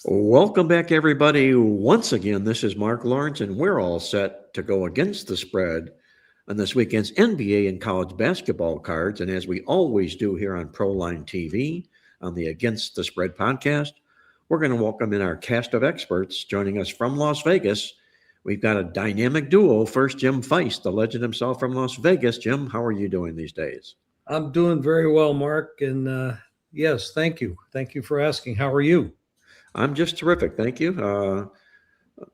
Welcome back, everybody. Once again, this is Marc Lawrence, and we're all set to go against the spread on this weekend's NBA and college basketball cards. And as we always do here on Proline TV on the Against the Spread podcast, we're going to welcome in our cast of experts joining us from Las Vegas. We've got a dynamic duo. First, Jim Feist, the legend himself from Las Vegas. Jim, how are you doing these days? I'm doing very well, Mark. And yes, thank you. Thank you for asking. How are you? I'm just terrific. Thank you.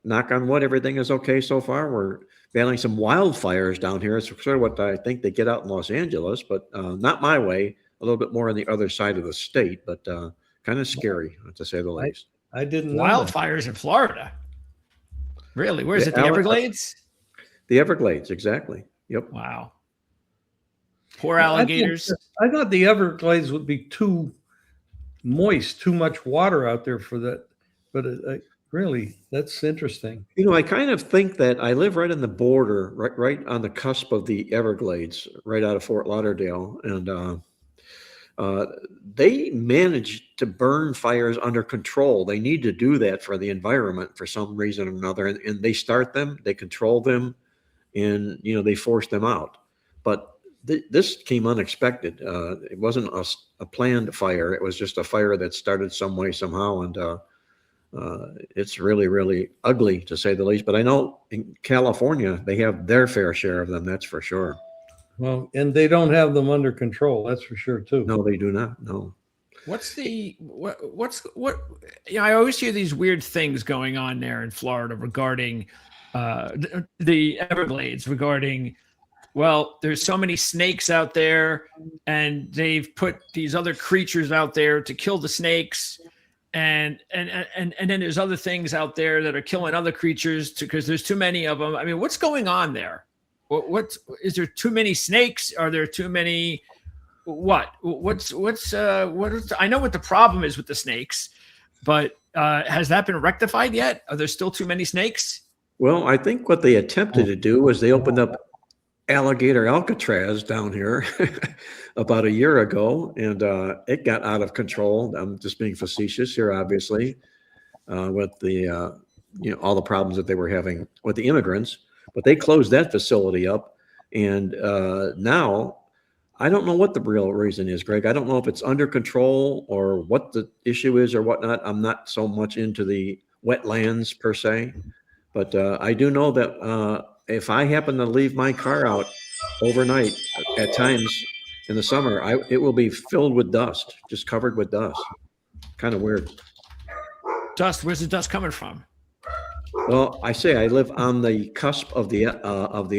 Knock on wood, everything is okay so far. We're battling some wildfires down here. It's sort of what I think they get out in Los Angeles, but not my way. A little bit more on the other side of the state, but kind of scary, to say the least. I didn't know Wildfires in Florida. Really? Where is it? The Everglades? The Everglades, exactly. Yep. Wow. Poor alligators. I thought the Everglades would be too moist, too much water out there for that. But really, that's interesting. You know, I kind of think that I live right on the border, right on the cusp of the Everglades, right out of Fort Lauderdale. And they manage to burn fires under control. They need to do that for the environment for some reason or another. And they start them, they control them, and, you know, they force them out. But this came unexpected. It wasn't a planned fire. It was just a fire that started some way, somehow. And it's really, really ugly, to say the least. But I know in California, they have their fair share of them. That's for sure. Well, and they don't have them under control. That's for sure, too. No, they do not. No. What's you know, I always hear these weird things going on there in Florida regarding the Everglades, regarding, well, there's so many snakes out there and they've put these other creatures out there to kill the snakes. And then there's other things out there that are killing other creatures because there's too many of them. I mean, what's going on there? What is there too many snakes? Are there too many? What I know what the problem is with the snakes, but has that been rectified yet? Are there still too many snakes? Well, I think what they attempted to do was they opened up alligator Alcatraz down here about a year ago, and it got out of control. I'm just being facetious here, obviously, with the all the problems that they were having with the immigrants. But they closed that facility up, and now I don't know what the real reason is, Greg. I don't know if it's under control or what the issue is or whatnot. I'm not so much into the wetlands per se, but I do know that if I happen to leave my car out overnight at times in the summer, it will be filled with dust, just covered with dust. Kind of weird. Dust? Where's the dust coming from? Well, I say I live on the cusp of the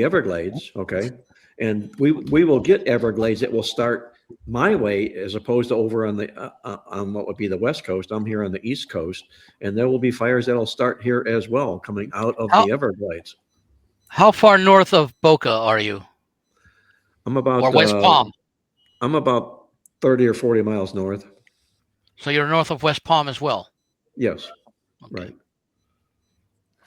Everglades, okay, and we will get Everglades. It will start my way as opposed to over on the on what would be the West Coast. I'm here on the East Coast, and there will be fires that'll start here as well, coming out of the Everglades. How far north of Boca are you? I'm about or West Palm. I'm about 30 or 40 miles north. So you're north of West Palm as well. Yes, okay. Right.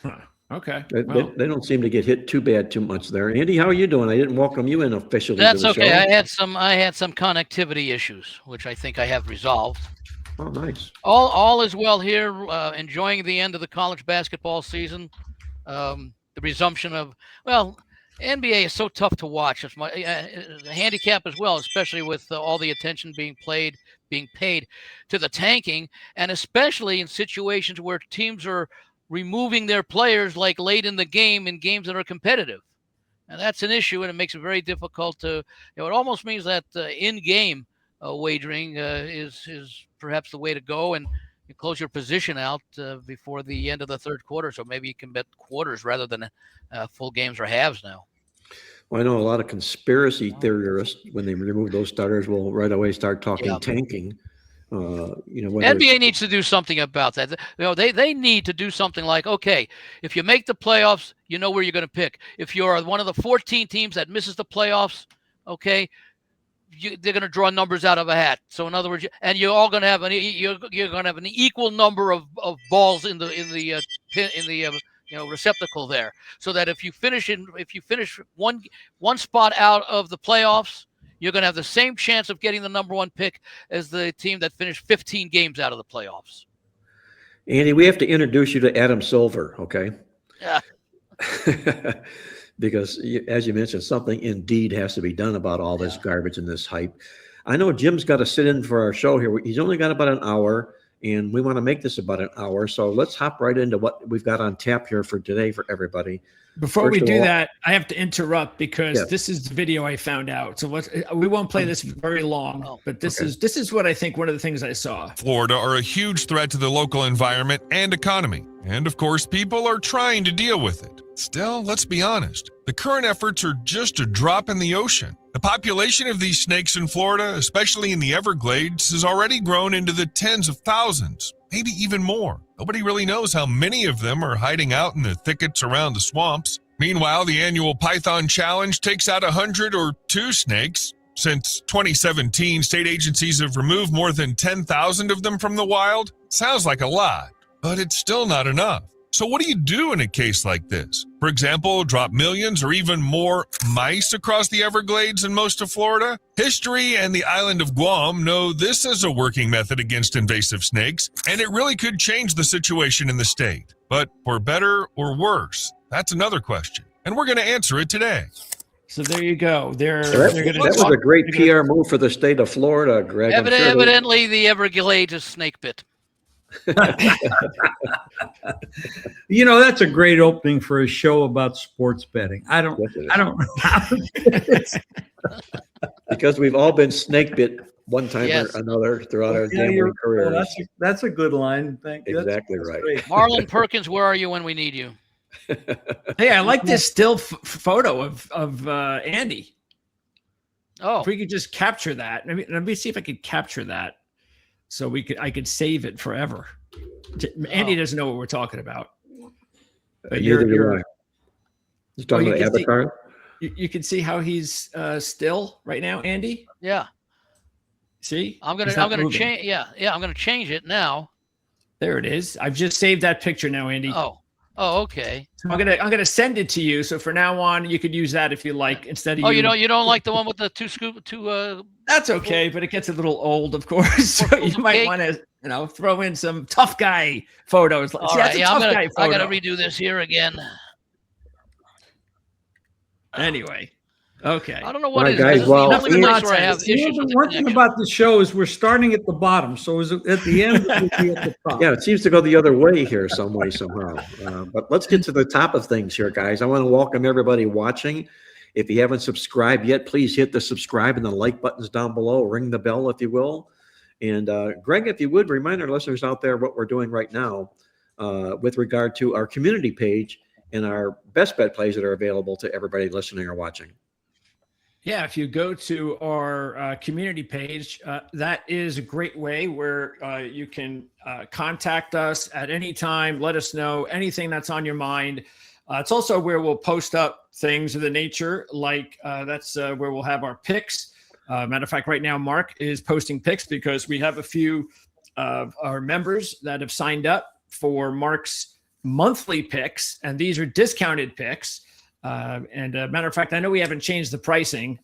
Huh. Okay. They don't seem to get hit too much there. Andy, how are you doing? I didn't welcome you in officially. That's to the okay. show. I had some connectivity issues, which I think I have resolved. Oh, nice. All is well here. Enjoying the end of the college basketball season. The resumption of NBA is so tough to watch. It's my handicap as well, especially with all the attention being paid to the tanking, and especially in situations where teams are removing their players like late in the game in games that are competitive. And that's an issue, and it makes it very difficult to, it almost means that in-game wagering is perhaps the way to go, and you close your position out before the end of the third quarter. So maybe you can bet quarters rather than full games or halves now. Well, I know a lot of conspiracy theorists, when they remove those starters, will right away start talking tanking. NBA needs to do something about that. They need to do something like, okay, if you make the playoffs, you know where you're going to pick. If you're one of the 14 teams that misses the playoffs, okay, they're going to draw numbers out of a hat. So in other words, and you're all going to have you're going to have an equal number of balls in the receptacle there, so that if you finish one spot out of the playoffs, you're going to have the same chance of getting the number one pick as the team that finished 15 games out of the playoffs. Andy, we have to introduce you to Adam Silver, okay? Yeah. Because as you mentioned, something indeed has to be done about all this garbage and this hype. I know Jim's got to sit in for our show here. He's only got about an hour, and we want to make this about an hour. So let's hop right into what we've got on tap here for today for everybody. Before we do that, I have to interrupt because this is the video I found out. So we won't play this very long, but this is what I think one of the things I saw. Florida are a huge threat to the local environment and economy. And of course, people are trying to deal with it. Still, let's be honest. The current efforts are just a drop in the ocean. The population of these snakes in Florida, especially in the Everglades, has already grown into the tens of thousands, maybe even more. Nobody really knows how many of them are hiding out in the thickets around the swamps. Meanwhile, the annual Python Challenge takes out 100 or 2 snakes. Since 2017, state agencies have removed more than 10,000 of them from the wild. Sounds like a lot, but it's still not enough. So what do you do in a case like this? For example, drop millions or even more mice across the Everglades and most of Florida? History and the island of Guam know this is a working method against invasive snakes, and it really could change the situation in the state. But for better or worse, that's another question, and we're going to answer it today. So there you go. That was a great PR move for the state of Florida, Greg. Evidently, the Everglades is snake bit. You know, that's a great opening for a show about sports betting. I don't know. Because we've all been snake bit one time or another throughout our gambling careers. Well, that's a good line. Thank you. Exactly right. Great. Marlon Perkins, where are you when we need you? Hey, I like this still photo of Andy. Oh, if we could just capture that. Let me see if I could capture that. So I could save it forever. Andy doesn't know what we're talking about. But you're talking about avatar. You can see how he's still right now, Andy. Yeah. See, I'm gonna change. Yeah, I'm gonna change it now. There it is. I've just saved that picture now, Andy. Oh, okay. So I'm gonna send it to you. So for now on, you could use that if you like instead of. Oh, you don't like the one with the two. That's okay, but it gets a little old, of course. So you might want to, throw in some tough guy photos. All right, I'm gonna redo this here again. Anyway, okay. I don't know what it is. Guys, Well, the one thing about the show is we're starting at the bottom, so is it at the end we'll be at the top. Yeah, it seems to go the other way here some way, somehow. But let's get to the top of things here, guys. I want to welcome everybody watching. If you haven't subscribed yet, please hit the subscribe and the like buttons down below. Ring the bell if you will. And Greg, if you would, remind our listeners out there what we're doing right now with regard to our community page and our best bet plays that are available to everybody listening or watching. Yeah, if you go to our community page, that is a great way where you can contact us at any time. Let us know anything that's on your mind. It's also where we'll post up things of the nature like that's where we'll have our picks. Matter of fact, right now, Mark is posting picks because we have a few of our members that have signed up for Mark's monthly picks, and these are discounted picks. And matter of fact, I know we haven't changed the pricing,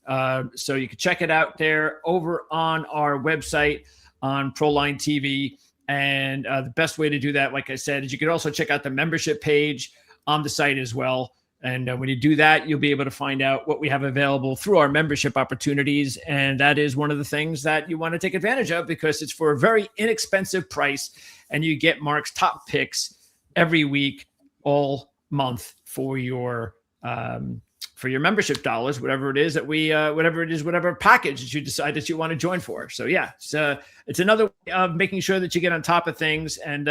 so you can check it out there over on our website on Proline TV. And the best way to do that, like I said, is you can also check out the membership page on the site as well. And when you do that, you'll be able to find out what we have available through our membership opportunities. And that is one of the things that you want to take advantage of because it's for a very inexpensive price. And you get Mark's top picks every week, all month for your membership dollars, whatever it is that whatever package that you decide that you want to join for. So yeah, it's another way of making sure that you get on top of things. And,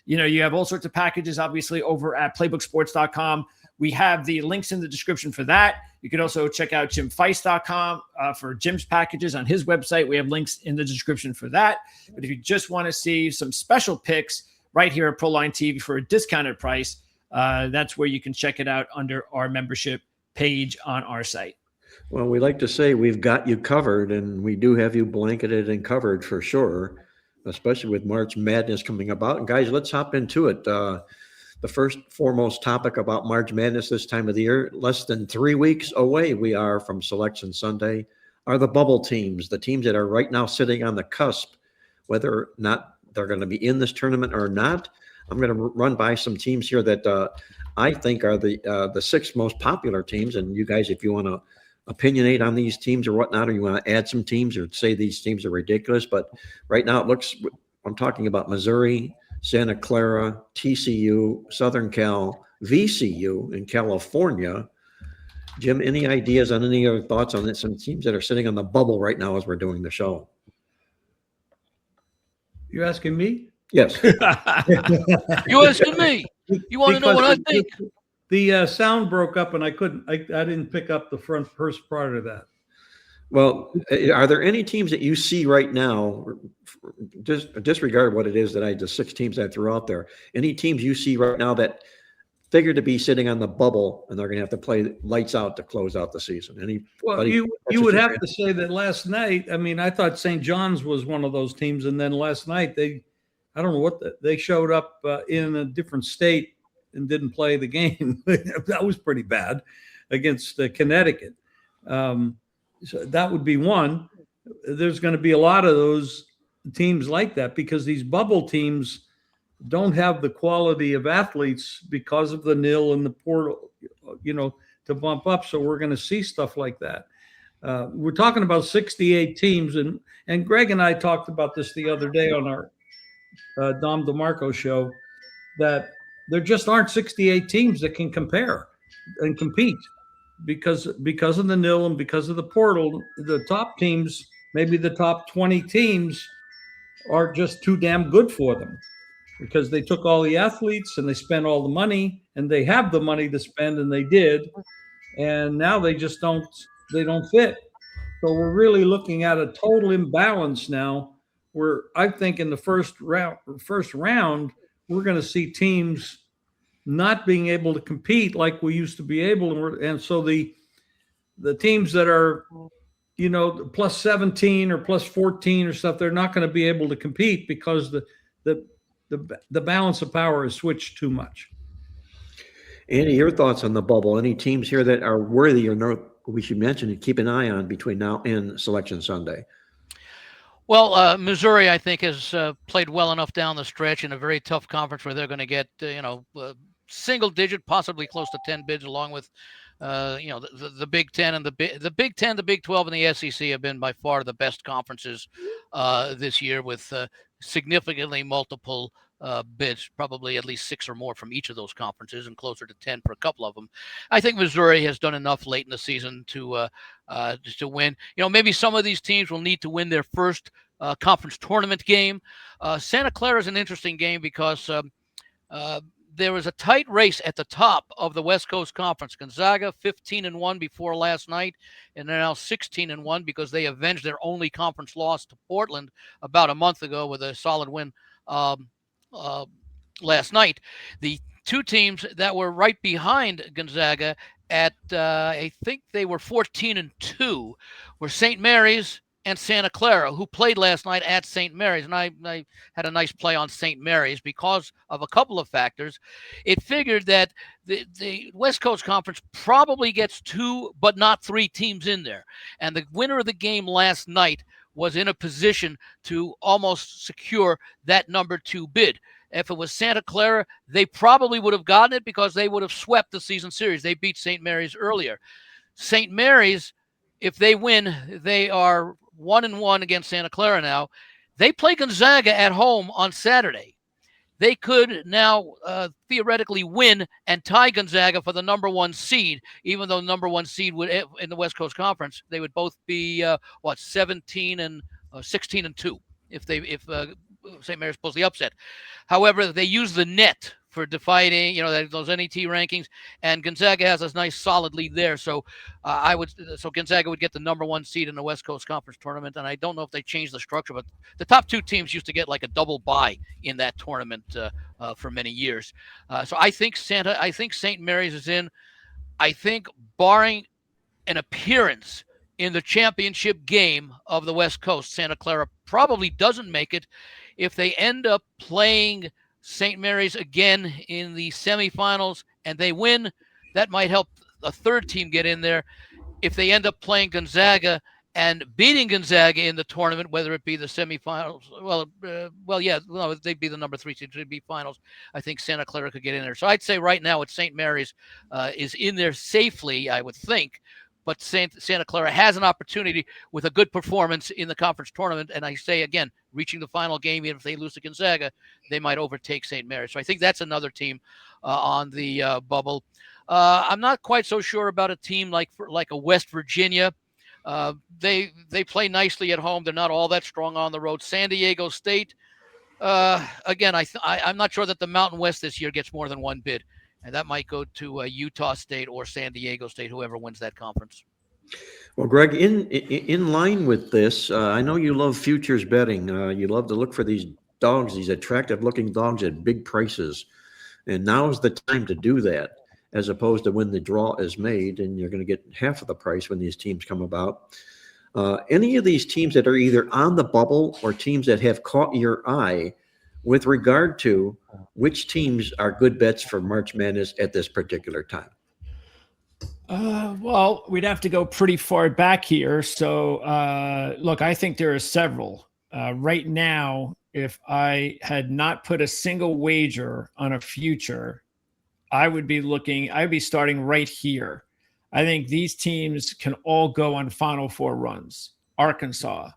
you have all sorts of packages, obviously, over at playbooksports.com. We have the links in the description for that. You can also check out jimfeist.com for Jim's packages on his website. We have links in the description for that. But if you just want to see some special picks right here at Proline TV for a discounted price, that's where you can check it out under our membership page on our site. Well, we like to say we've got you covered, and we do have you blanketed and covered for sure, especially with March Madness coming about. And guys, let's hop into it. The first foremost topic about March Madness this time of the year, less than 3 weeks away we are from Selection Sunday, are the bubble teams, the teams that are right now sitting on the cusp, whether or not they're going to be in this tournament or not. I'm going to run by some teams here that I think are the 6 most popular teams. And you guys, if you want to opinionate on these teams or whatnot, or you want to add some teams or say these teams are ridiculous, but right now it looks, I'm talking about Missouri, Santa Clara, TCU, Southern Cal, VCU in California. Jim, any ideas on any other thoughts on this? Some teams that are sitting on the bubble right now as we're doing the show. You're asking me? Yes. You asking me? You want to know what I think? The sound broke up and I didn't pick up the first part of that. Well, are there any teams that you see right now, just disregard what it is that the 6 teams I threw out there, any teams you see right now that figure to be sitting on the bubble and they're going to have to play lights out to close out the season? Well, you would have to say that last night, I mean, I thought St. John's was one of those teams. And then last night, I don't know what, they showed up in a different state and didn't play the game. That was pretty bad against Connecticut. So that would be one. There's going to be a lot of those teams like that because these bubble teams don't have the quality of athletes because of the nil and the portal, to bump up. So we're going to see stuff like that. We're talking about 68 teams, and Greg and I talked about this the other day on our Dom DeMarco show, that there just aren't 68 teams that can compare and compete because of the nil and because of the portal. The top teams, maybe the top 20 teams, are just too damn good for them because they took all the athletes and they spent all the money and they have the money to spend, and they did, and now they just don't fit. So we're really looking at a total imbalance now, where I think in the first round we're going to see teams not being able to compete like we used to be able, and so the teams that are plus 17 or plus 14 or stuff, they're not going to be able to compete because the balance of power has switched too much. Andy, your thoughts on the bubble? Any teams here that are worthy or we should mention and keep an eye on between now and Selection Sunday? Well, Missouri, I think, has played well enough down the stretch in a very tough conference where they're going to get, single digit, possibly close to 10 bids, along with, the Big Ten and the Big Ten, the Big 12, and the SEC have been by far the best conferences this year, with significantly multiple bids, probably at least 6 or more from each of those conferences, and closer to 10 for a couple of them. I think Missouri has done enough late in the season to win. Maybe some of these teams will need to win their first conference tournament game. Santa Clara is an interesting game because there was a tight race at the top of the West Coast Conference. Gonzaga 15-1 before last night, and they're now 16-1 because they avenged their only conference loss to Portland about a month ago with a solid win last night. The 2 teams that were right behind Gonzaga at I think they were 14-2 were St. Mary's and Santa Clara, who played last night at St. Mary's. And I had a nice play on St. Mary's because of a couple of factors. It figured that the West Coast Conference probably gets 2, but not 3 teams in there. And the winner of the game last night was in a position to almost secure that number 2 bid. If it was Santa Clara, they probably would have gotten it because they would have swept the season series. They beat St. Mary's earlier. St. Mary's, if they win, they are 1-1 against Santa Clara now. They play Gonzaga at home on Saturday. They could now theoretically win and tie Gonzaga for the number 1 seed, even though number 1 seed would, in the West Coast Conference, they would both be 17 and 16-2 if St. Mary's pulls the upset. However, they use the net for dividing, those NET rankings, and Gonzaga has a nice solid lead there. So Gonzaga would get the number 1 seed in the West Coast Conference tournament. And I don't know if they changed the structure, but the top 2 teams used to get like a double bye in that tournament for many years. So I think St. Mary's is in. I think barring an appearance in the championship game of the West Coast, Santa Clara probably doesn't make it. If they end up playing St. Mary's again in the semifinals and they win, that might help a 3rd team get in there. If they end up playing Gonzaga and beating Gonzaga in the tournament, whether it be the semifinals, they'd be the number 3 seed, it'd be finals. I think Santa Clara could get in there. So I'd say right now it's St. Mary's is in there safely, I would think. But Santa Clara has an opportunity with a good performance in the conference tournament. And I say, again, reaching the final game, even if they lose to Gonzaga, they might overtake St. Mary's. So I think that's another team on the bubble. I'm not quite so sure about a team like a West Virginia. They play nicely at home. They're not all that strong on the road. San Diego State, again, I'm not sure that the Mountain West this year gets more than one bid. And that might go to Utah State or San Diego State, whoever wins that conference. Well, Greg, in line with this, I know you love futures betting. You love to look for these dogs, these attractive-looking dogs at big prices. And now's the time to do that, as opposed to when the draw is made and you're going to get half of the price when these teams come about. Any of these teams that are either on the bubble or teams that have caught your eye with regard to which teams are good bets for March Madness at this particular time? Well, we'd have to go pretty far back here. So, look, I think there are several. Right now, if I had not put a single wager on a future, I'd be starting right here. I think these teams can all go on Final Four runs. Arkansas,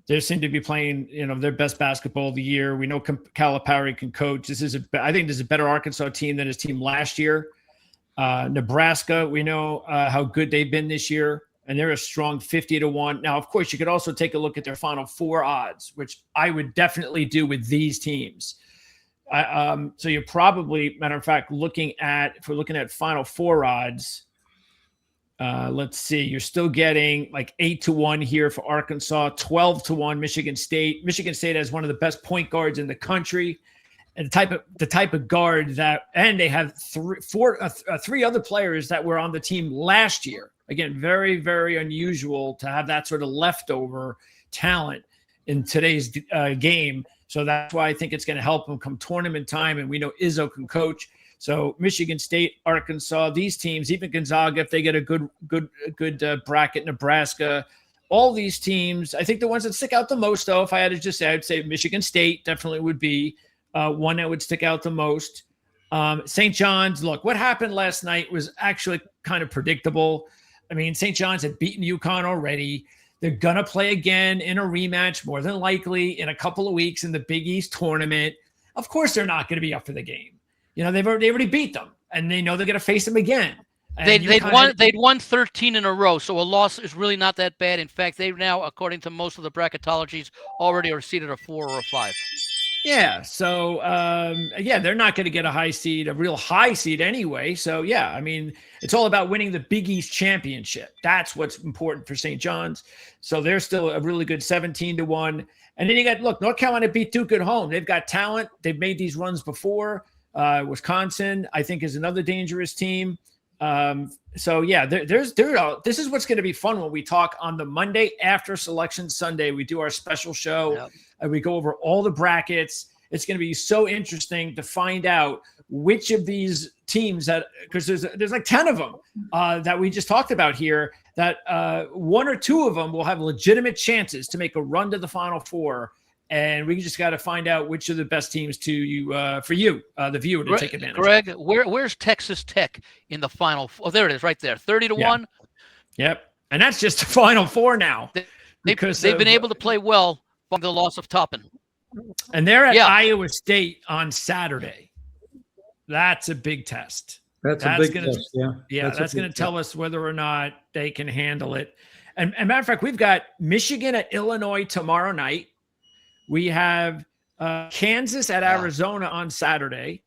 they seem to be playing, their best basketball of the year. We know Calipari can coach. I think this is a better Arkansas team than his team last year. Nebraska, we know how good they've been this year, and they're a strong 50-1. Now, of course, you could also take a look at their Final Four odds, which I would definitely do with these teams. So you're probably, matter of fact, if we're looking at Final Four odds, let's see, you're still getting like 8-1 here for Arkansas, 12-1 Michigan State. Michigan State has one of the best point guards in the country, and the type of guard and they have three other players that were on the team last year. Again, very, very unusual to have that sort of leftover talent in today's game. So that's why I think it's going to help them come tournament time. And we know Izzo can coach. So Michigan State, Arkansas, these teams, even Gonzaga, if they get a good bracket, Nebraska, all these teams, I think the ones that stick out the most, though, if I had to just say, I'd say Michigan State definitely would be one that would stick out the most. St. John's, look, what happened last night was actually kind of predictable. I mean, St. John's had beaten UConn already. They're going to play again in a rematch, more than likely, in a couple of weeks in the Big East tournament. Of course, they're not going to be up for the game. They've already beat them, and they know they're going to face them again. They'd won 13 in a row, so a loss is really not that bad. In fact, they now, according to most of the bracketologies, already are seeded a 4 or a 5. Yeah. So, they're not going to get a real high seed anyway. So, yeah, I mean, it's all about winning the Big East championship. That's what's important for St. John's. So they're still a really good 17-1. And then North Carolina beat Duke at home. They've got talent. They've made these runs before. Wisconsin, I think, is another dangerous team. So yeah, this is what's going to be fun when we talk on the Monday after Selection Sunday. We do our special show and we go over all the brackets. It's going to be so interesting to find out which of these teams because there's like 10 of them that we just talked about here, that one or two of them will have legitimate chances to make a run to the Final Four. And we just got to find out which are the best teams for you, the viewer, to take advantage. Greg, where's Texas Tech in the Final? Oh, there it is, right there, 30-1. Yep, and that's just the Final Four now. They've been able to play well from the loss of Toppin. And they're at Iowa State on Saturday. That's a big test. That's a big test. Yeah, that's going to tell us whether or not they can handle it. And matter of fact, we've got Michigan at Illinois tomorrow night. We have Kansas at Arizona on Saturday.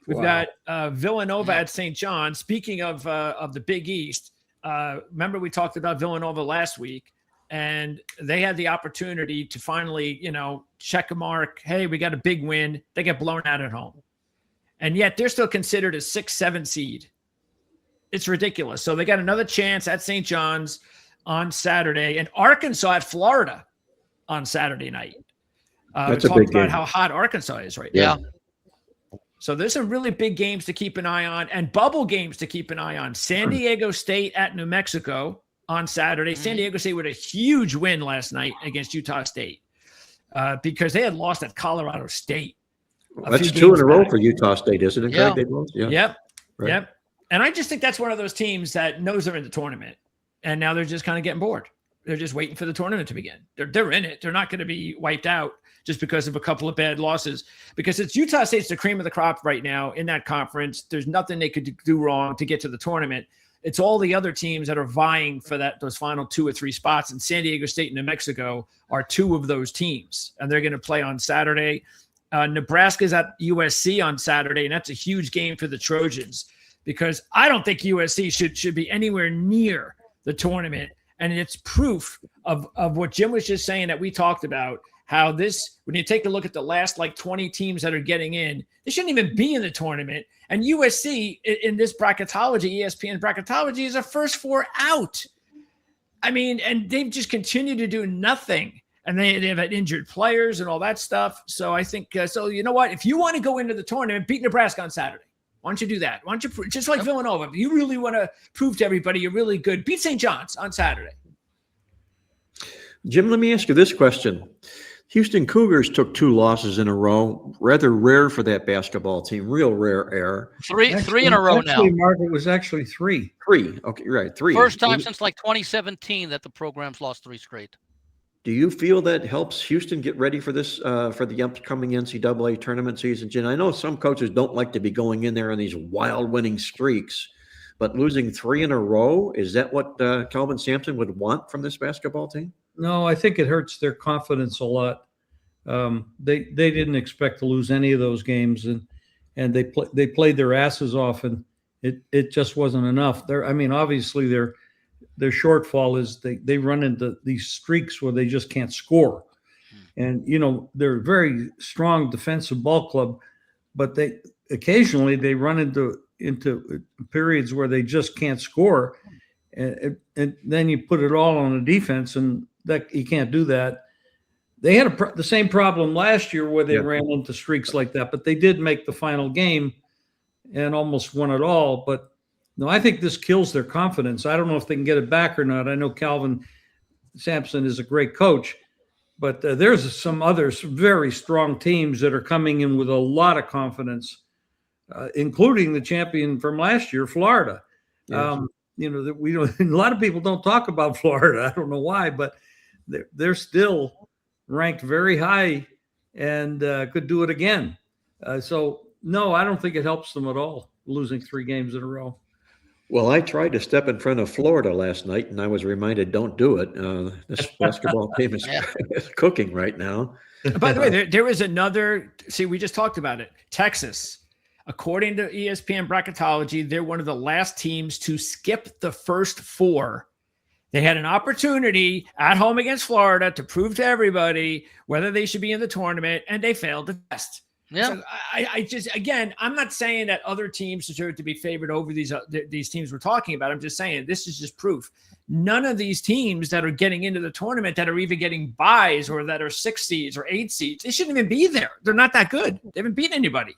We've got Villanova at St. John. Speaking of the Big East, remember we talked about Villanova last week, and they had the opportunity to finally, check a mark. Hey, we got a big win. They get blown out at home. And yet they're still considered a 6-7 seed. It's ridiculous. So they got another chance at St. John's on Saturday, and Arkansas at Florida on Saturday night. That's we a big talked about game. how hot Arkansas is right now. Yeah. So there's some really big games to keep an eye on, and bubble games to keep an eye on. San Diego State at New Mexico. on Saturday. San Diego State with a huge win last night against Utah State because they had lost at Colorado State. That's 2 in a row for Utah State, isn't it, Yeah. Greg? They lost? Yeah. Yep. Right. Yep. And I just think that's one of those teams that knows they're in the tournament, and now they're just kind of getting bored. They're just waiting for the tournament to begin. They're in it. They're not going to be wiped out just because of a couple of bad losses, because it's Utah State's the cream of the crop right now in that conference. There's nothing they could do wrong to get to the tournament. It's all the other teams that are vying for those final 2 or 3 spots, and San Diego State and New Mexico are 2 of those teams, and they're going to play on Saturday. Nebraska's at USC on Saturday, and that's a huge game for the Trojans because I don't think USC should be anywhere near the tournament. And it's proof of what Jim was just saying that we talked about, how this, when you take a look at the last 20 teams that are getting in, they shouldn't even be in the tournament. And USC in this bracketology, ESPN bracketology, is a first 4 out. I mean, and they've just continued to do nothing. And they've had injured players and all that stuff. So I think, so you know what? If you want to go into the tournament, beat Nebraska on Saturday. Why don't you do that? Why don't you, just like Villanova, if you really want to prove to everybody you're really good, beat St. John's on Saturday. Jim, let me ask you this question. Houston Cougars took 2 losses in a row. Rather rare for that basketball team. Real rare error. Three in a row now. Mark, it was actually 3. 3. Okay, you're right. 3. First time since 2017 that the program's lost 3 straight. Do you feel that helps Houston get ready for this, for the upcoming NCAA tournament season, Jim? I know some coaches don't like to be going in there on these wild winning streaks, but losing 3 in a row, is that what Kelvin Sampson would want from this basketball team? No, I think it hurts their confidence a lot. They didn't expect to lose any of those games, and they played their asses off, and it just wasn't enough. Obviously their shortfall is they run into these streaks where they just can't score. And, they're a very strong defensive ball club, but they occasionally run into periods where they just can't score. And then you put it all on the defense, and that you can't do that. They had the same problem last year where they ran into streaks like that, but they did make the final game and almost won it all. But no, I think this kills their confidence. I don't know if they can get it back or not. I know Calvin Sampson is a great coach, but there's some other very strong teams that are coming in with a lot of confidence, including the champion from last year, Florida. Yes. That we don't. A lot of people don't talk about Florida. I don't know why, but they're still ranked very high and could do it again. So no, I don't think it helps them at all, losing 3 games in a row. Well, I tried to step in front of Florida last night, and I was reminded, don't do it. This basketball team is cooking right now. By the way, there was another – see, we just talked about it. Texas, according to ESPN bracketology, they're one of the last teams to skip the first 4. They had an opportunity at home against Florida to prove to everybody whether they should be in the tournament, and they failed the test. Yeah. So I just, again, I'm not saying that other teams deserve to be favored over these teams we're talking about. I'm just saying this is just proof. None of these teams that are getting into the tournament that are even getting buys or that are 6 seeds or 8 seeds, they shouldn't even be there. They're not that good. They haven't beaten anybody.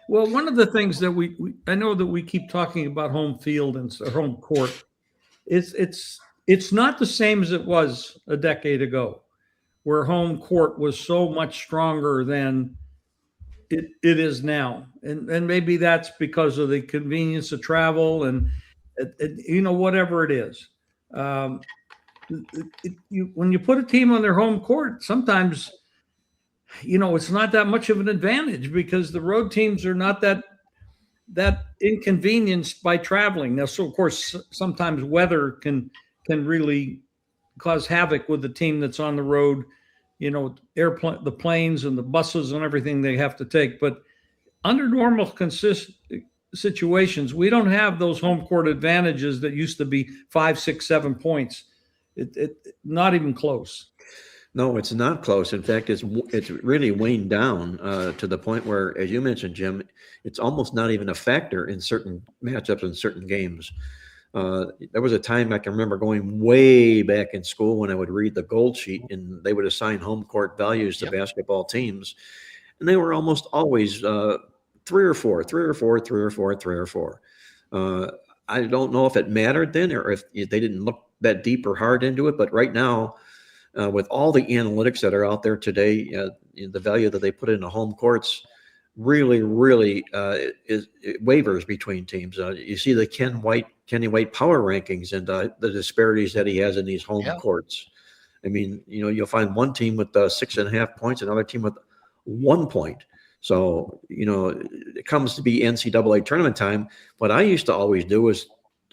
Well, one of the things that I know that we keep talking about home field and home court. It's not the same as it was a decade ago, where home court was so much stronger than it is now. And maybe that's because of the convenience of travel and whatever it is. When you put a team on their home court, sometimes, it's not that much of an advantage because the road teams are not that inconvenienced by traveling. Now, so of course, sometimes weather can really cause havoc with the team that's on the road, the planes and the buses and everything they have to take. But under normal situations, we don't have those home court advantages that used to be 5, 6, 7 points. It not even close. No, it's not close. In fact, it's really waned down to the point where, as you mentioned, Jim, it's almost not even a factor in certain matchups and certain games. There was a time I can remember going way back in school when I would read the gold sheet and they would assign home court values to basketball teams. And they were almost always 3 or 4, 3 or 4, 3 or 4, 3 or 4. I don't know if it mattered then or if they didn't look that deep or hard into it. But right now, with all the analytics that are out there today, the value that they put into home courts really, really it wavers between teams. You see the Kenny White power rankings and the disparities that he has in these home courts. I mean, you'll find one team with 6.5 points, another team with 1 point. So, it comes to be NCAA tournament time. What I used to always do is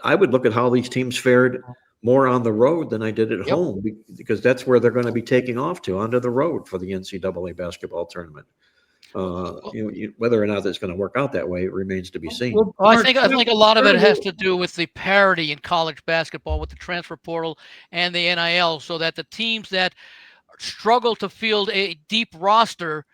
I would look at how these teams fared more on the road than I did at home, because that's where they're going to be taking off to, onto the road for the NCAA basketball tournament. Whether or not it's going to work out that way remains to be seen. Well, I think a lot of it has to do with the parity in college basketball with the transfer portal and the NIL, so that the teams that struggle to field a deep roster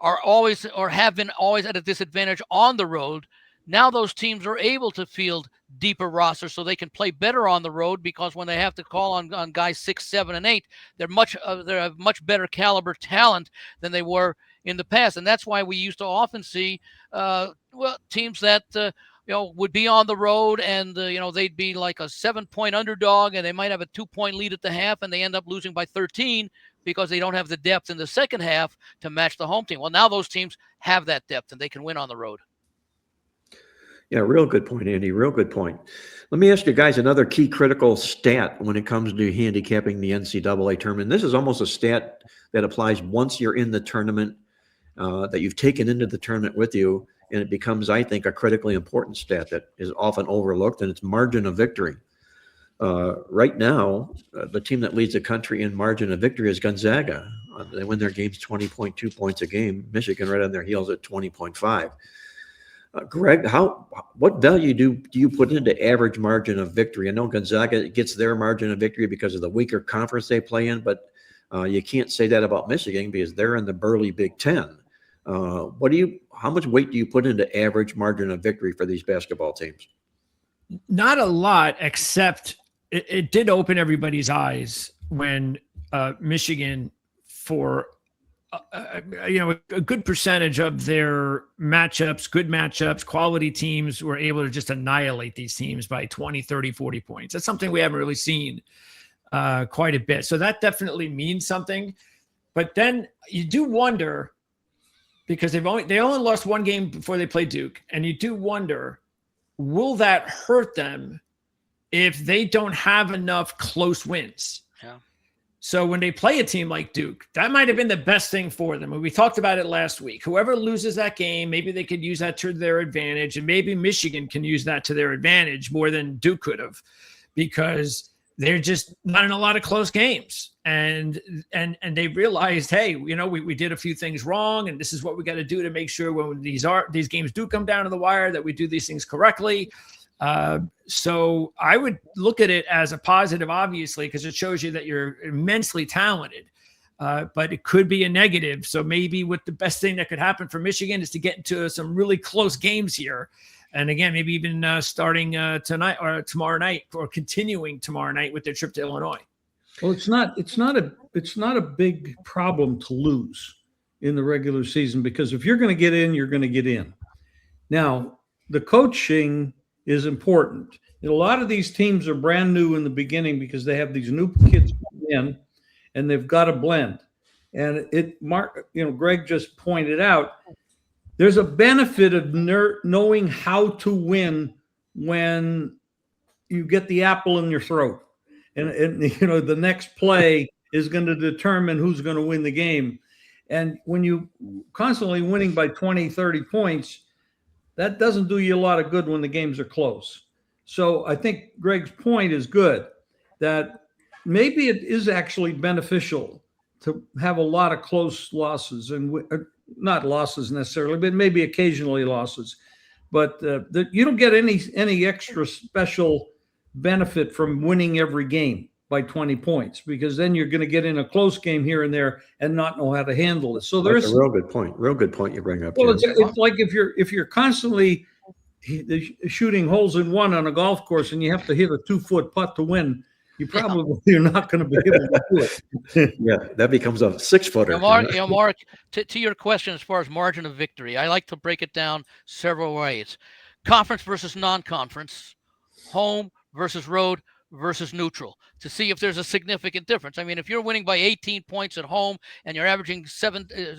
are always, or have been always, at a disadvantage on the road. Now those teams are able to field deeper rosters so they can play better on the road, because when they have to call on guys 6, 7, and 8, they're a much better caliber talent than they were in the past. And that's why we used to often see teams that would be on the road and they'd be like a 7-point underdog and they might have a 2-point lead at the half and they end up losing by 13 because they don't have the depth in the second half to match the home team. Well, now those teams have that depth and they can win on the road. Yeah, real good point, Andy. Real good point. Let me ask you guys another key critical stat when it comes to handicapping the NCAA tournament. This is almost a stat that applies once you're in the tournament, that you've taken into the tournament with you, and it becomes, I think, a critically important stat that is often overlooked, and it's margin of victory. Right now, the team that leads the country in margin of victory is Gonzaga. They win their games 20.2 points a game. Michigan right on their heels at 20.5. Greg, what value do you put into average margin of victory? I know Gonzaga gets their margin of victory because of the weaker conference they play in, but you can't say that about Michigan because they're in the burly Big Ten. How much weight do you put into average margin of victory for these basketball teams? Not a lot, except it did open everybody's eyes when Michigan, for a good percentage of their good matchups, quality teams, were able to just annihilate these teams by 20, 30, 40 points. That's something we haven't really seen quite a bit. So that definitely means something. But then you do wonder, because they only lost one game before they played Duke, and you do wonder, will that hurt them if they don't have enough close wins? Yeah. So when they play a team like Duke, that might have been the best thing for them. And we talked about it last week. Whoever loses that game, maybe they could use that to their advantage. And maybe Michigan can use that to their advantage more than Duke could have, because they're just not in a lot of close games. And they realized, hey, we did a few things wrong, and this is what we got to do to make sure when these games do come down to the wire that we do these things correctly. So I would look at it as a positive, obviously, because it shows you that you're immensely talented, but it could be a negative. So maybe what the best thing that could happen for Michigan is to get into some really close games here. And again, maybe even starting tonight or tomorrow night, or continuing tomorrow night with their trip to Illinois. Well, it's not a big problem to lose in the regular season, because if you're going to get in, you're going to get in. Now, the coaching is important. And a lot of these teams are brand new in the beginning because they have these new kids in, and they've got to blend. And Greg just pointed out, there's a benefit of knowing how to win when you get the apple in your throat. And the next play is going to determine who's going to win the game. And when you constantly winning by 20, 30 points, that doesn't do you a lot of good when the games are close. So I think Greg's point is good, that maybe it is actually beneficial to have a lot of close losses, and not losses necessarily, but maybe occasionally losses. But you don't get any extra special benefit from winning every game by 20 points, because then you're going to get in a close game here and there and not know how to handle it. So there's a real good point you bring up. Well, it's like if you're constantly shooting holes in one on a golf course and you have to hit a 2-foot putt to win, you're not going to be able to do it. Yeah, that becomes a 6-footer. Mark, to your question as far as margin of victory, I like to break it down several ways: conference versus non-conference, home versus road versus neutral to see if there's a significant difference. I mean, if you're winning by 18 points at home and you're averaging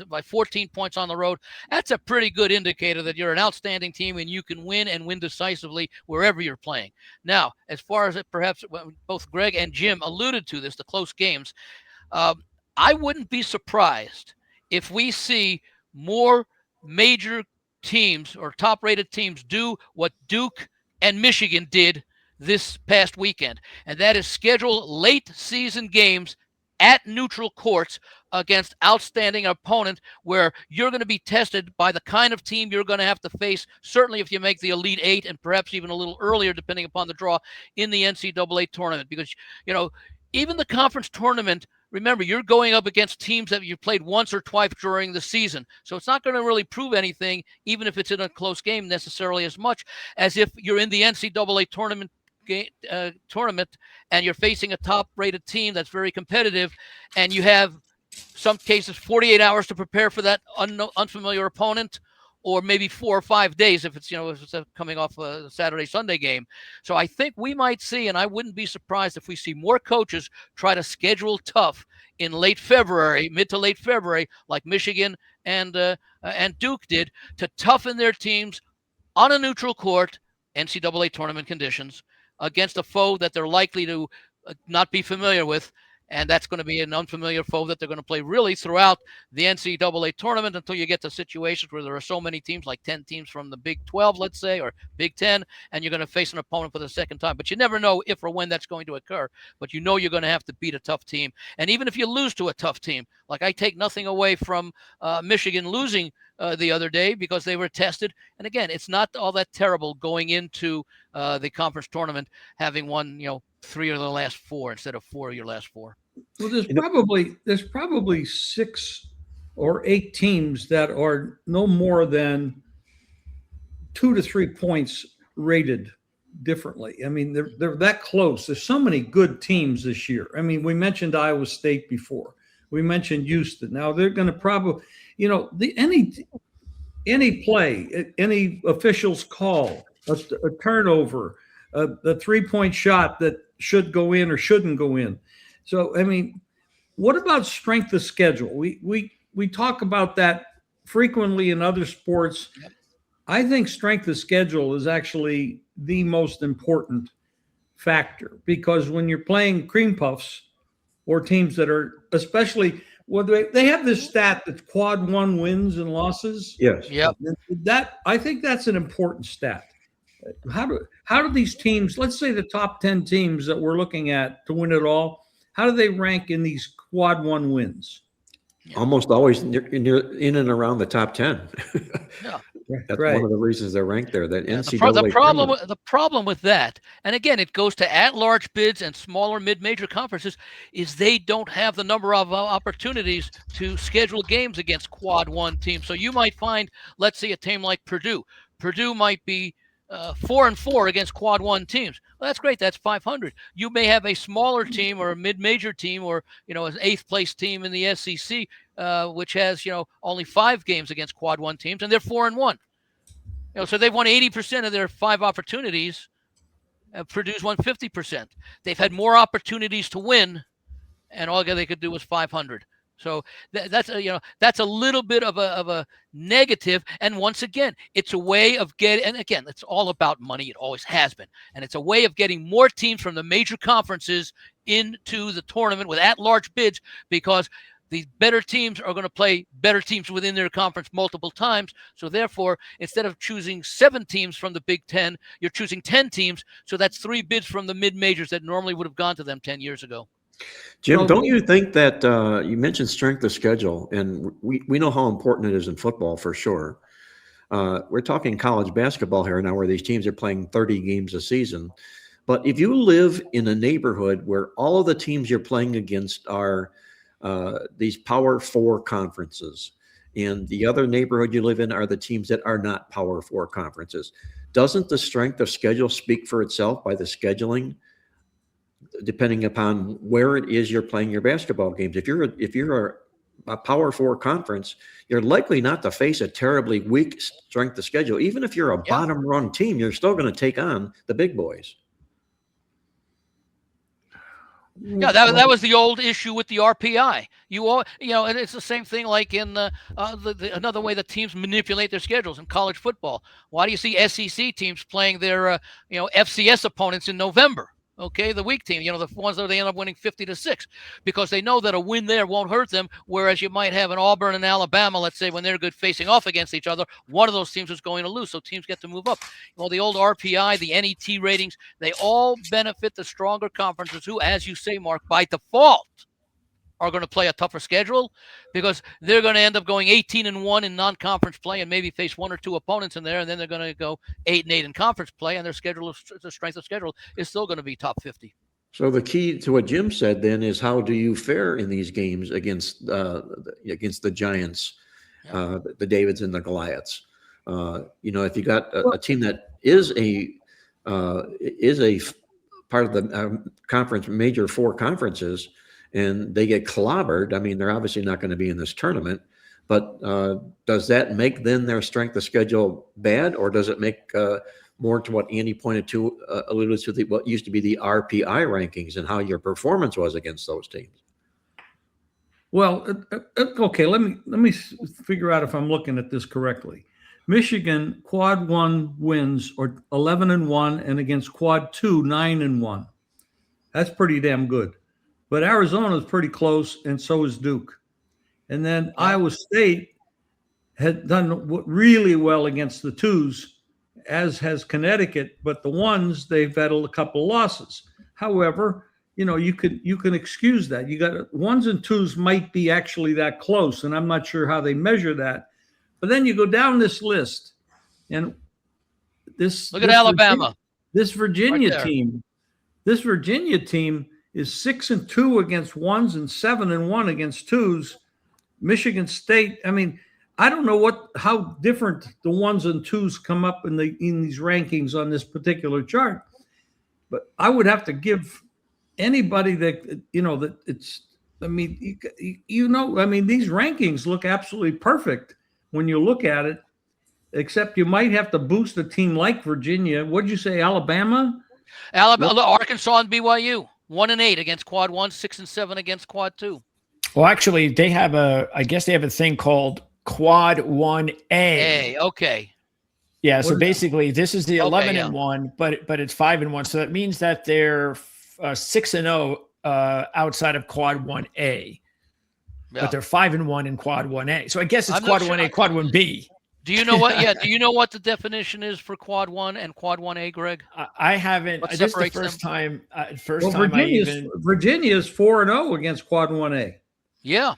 by 14 points on the road, that's a pretty good indicator that you're an outstanding team and you can win and win decisively wherever you're playing. Now, as far as it perhaps both Greg and Jim alluded to this, the close games, I wouldn't be surprised if we see more major teams or top-rated teams do what Duke and Michigan did this past weekend, and that is schedule late season games at neutral courts against outstanding opponent where you're going to be tested by the kind of team you're going to have to face, certainly if you make the Elite Eight and perhaps even a little earlier depending upon the draw in the NCAA tournament. Because, even the conference tournament, remember, you're going up against teams that you played once or twice during the season. So it's not going to really prove anything, even if it's in a close game necessarily as much as if you're in the NCAA tournament and you're facing a top-rated team that's very competitive, and you have some cases 48 hours to prepare for that unfamiliar opponent, or maybe 4 or 5 days if it's coming off a Saturday Sunday game. So I think we might see, and I wouldn't be surprised if we see more coaches try to schedule tough in late February, mid to late February, like Michigan and Duke did, to toughen their teams on a neutral court, NCAA tournament conditions, against a foe that they're likely to not be familiar with. And that's going to be an unfamiliar foe that they're going to play really throughout the NCAA tournament until you get to situations where there are so many teams, like 10 teams from the Big 12, let's say, or Big 10, and you're going to face an opponent for the second time. But you never know if or when that's going to occur. But you're going to have to beat a tough team. And even if you lose to a tough team, like I take nothing away from Michigan losing the other day because they were tested. And again, it's not all that terrible going into the conference tournament having won, 3 of the last 4 instead of 4 of your last 4. Well, there's probably 6 or 8 teams that are no more than 2 to 3 points rated differently. I mean, they're that close. There's so many good teams this year. I mean, we mentioned Iowa State before. We mentioned Houston. Now they're going to probably, any play, any official's call, a turnover, the 3-point shot that should go in or shouldn't go in. So, I mean, what about strength of schedule? We talk about that frequently in other sports. I think strength of schedule is actually the most important factor, because when you're playing cream puffs or teams that are, especially, they have this stat that's quad 1 wins and losses. Yes. Yep. I think that's an important stat. How do these teams, let's say the top 10 teams that we're looking at to win it all, how do they rank in these quad 1 wins? Almost always in and around the top 10. Yeah. That's right. one of the reasons they're ranked there. That NCAA the problem with that, and again, it goes to at-large bids and smaller mid-major conferences, is they don't have the number of opportunities to schedule games against quad 1 teams. So you might find, let's say, a team like Purdue. Purdue might be 4-4 against quad 1 teams. Well, that's great. That's 500. You may have a smaller team or a mid-major team or, an 8th place team in the SEC, which has, only 5 games against quad 1 teams, and they're 4-1. So they've won 80% of their 5 opportunities. Purdue's won 50%. They've had more opportunities to win, and all they could do was 500. So that's a little bit of a negative. And once again, it's a way of getting, and again, it's all about money. It always has been. And it's a way of getting more teams from the major conferences into the tournament with at-large bids, because the better teams are going to play better teams within their conference multiple times. So therefore, instead of choosing 7 teams from the Big 10, you're choosing 10 teams. So that's 3 bids from the mid-majors that normally would have gone to them 10 years ago. Jim, don't you think that you mentioned strength of schedule, and we know how important it is in football for sure. We're talking college basketball here now, where these teams are playing 30 games a season. But if you live in a neighborhood where all of the teams you're playing against are these Power 4 conferences, and the other neighborhood you live in are the teams that are not Power 4 conferences, doesn't the strength of schedule speak for itself by the scheduling, depending upon where it is you're playing your basketball games? If you're a Power 4 conference, you're likely not to face a terribly weak strength of schedule. Even if you're a bottom rung team, you're still going to take on the big boys. Yeah, that was the old issue with the RPI. And it's the same thing like in another way that teams manipulate their schedules in college football. Why do you see SEC teams playing their FCS opponents in November? Okay, the weak team, the ones that they end up winning 50-6, because they know that a win there won't hurt them. Whereas you might have an Auburn and Alabama, let's say, when they're good facing off against each other, one of those teams is going to lose. So teams get to move up. The old RPI, the NET ratings, they all benefit the stronger conferences who, as you say, Mark, by default are going to play a tougher schedule, because they're going to end up going 18-1 in non-conference play and maybe face one or two opponents in there, and then they're going to go 8-8 in conference play, and their the strength of schedule is still going to be top 50. So the key to what Jim said then is, how do you fare in these games against the Giants, the Davids and the Goliaths? If you got a team that is a part of the conference, major four conferences, and they get clobbered, I mean, they're obviously not going to be in this tournament, but does that make then their strength of schedule bad, or does it make more to what Andy alluded to, what used to be the RPI rankings and how your performance was against those teams? Well, okay, let me figure out if I'm looking at this correctly. Michigan quad 1 wins or 11-1, and against quad 2 9-1. That's pretty damn good. But Arizona is pretty close, and so is Duke. And then Iowa State had done really well against the 2s, as has Connecticut. But the 1s, they've had a couple losses. However, you can excuse that. You got 1s and 2s might be actually that close, and I'm not sure how they measure that. But then you go down this list, and look at Alabama. This Virginia team is 6-2 against 1s and 7-1 against 2s. Michigan State, I mean, I don't know how different the 1s and 2s come up in these rankings on this particular chart, but I would have to give anybody that that it's. I mean, these rankings look absolutely perfect when you look at it, except you might have to boost a team like Virginia. What'd you say, Alabama? Arkansas and BYU. 1-8 against quad 1, 6-7 against quad 2. Well, actually, they have I guess they have a thing called quad 1A. Okay. Yeah. So basically, this is the 11-1, but it's 5-1. So that means that they're 6-0 outside of quad 1A, but they're 5-1 in quad 1A. So I guess it's quad 1A, quad 1B. Do you know what? Yeah. Do you know what the definition is for quad 1 and quad 1A, Greg? I haven't. This is the first time. Virginia is 4-0 against quad 1A. Yeah,